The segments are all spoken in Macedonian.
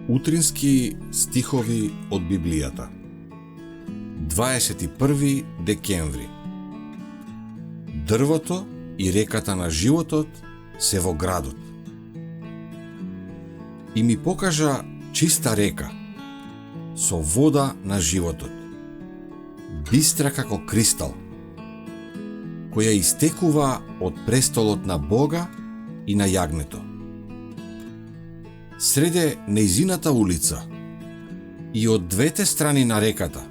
Утрински стихови од Библијата. 21 декември. Дрвото и реката на животот се во градот. И ми покажа чиста река, со вода на животот, бистра како кристал, која истекува од престолот на Бога и на јагнето. Среде нејзината улица и од двете страни на реката,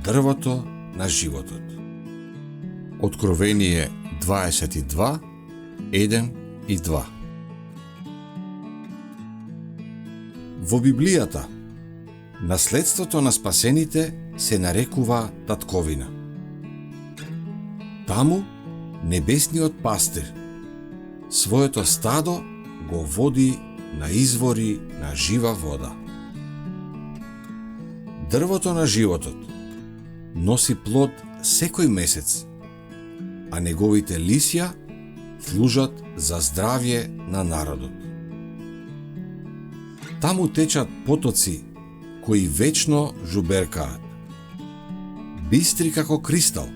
дрвото на животот. Откровение 22, 1 и 2. Во Библијата, наследството на спасените се нарекува татковина. Таму небесниот пастир своето стадо го води на извори на жива вода. Дрвото на животот носи плод секој месец, а неговите лисја служат за здравје на народот. Таму течат потоци кои вечно жуберкаат, бистри како кристал,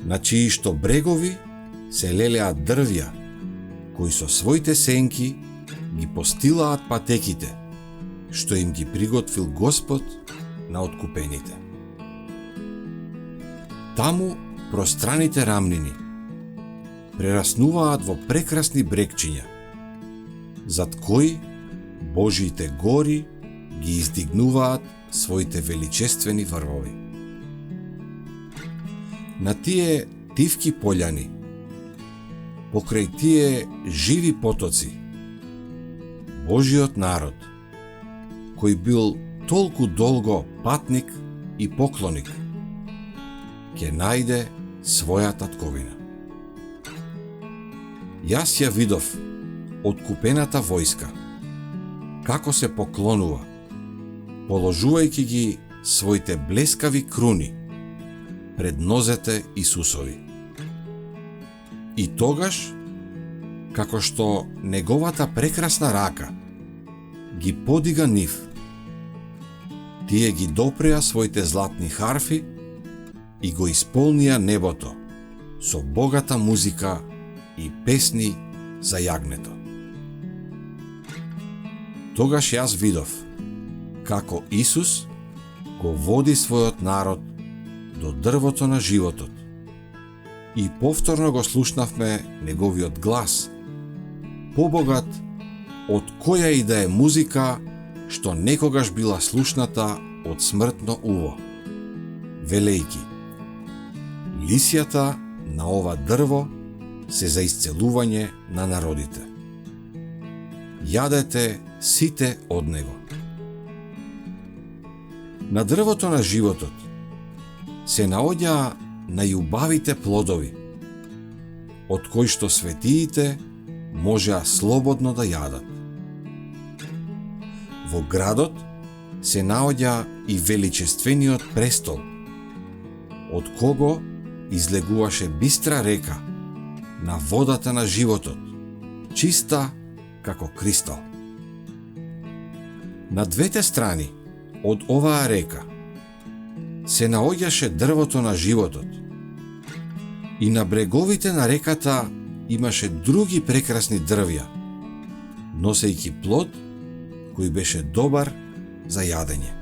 на чиишто брегови се лелеат дрвја, кои со своите сенки ги постилаат патеките, што им ги приготвил Господ на откупените. Таму пространите рамнини прераснуваат во прекрасни брегчиња, зад кои Божиите гори ги издигнуваат своите величествени врвови. На тие тивки пољани, покрај тие живи потоци, Божиот народ, кој бил толку долго патник и поклоник, ќе најде своја татковина. Јас ја видов откупената војска, како се поклонува, положувајќи ги своите блескави круни пред нозете Исусови. И тогаш, како што неговата прекрасна рака ги подига нив, тие ги допреа своите златни харфи и го исполнија небото со богата музика и песни за јагнето. Тогаш јас видов како Исус го води својот народ до дрвото на животот и повторно го слушнавме неговиот глас, побогат од која и да е музика што некогаш била слушната од смртно уво, велејки: лисјата на ова дрво се за исцелување на народите. Јадете сите од него. На дрвото на животот се наоѓа најубавите плодови, од кои што светиите можеа слободно да јадат. Во градот се наоѓа и величествениот престол, од кого излегуваше бистра река на водата на животот, чиста како кристал. На двете страни од оваа река се наоѓаше дрвото на животот и на бреговите на реката имаше други прекрасни дрвја, носејќи плод кој беше добар за јадење.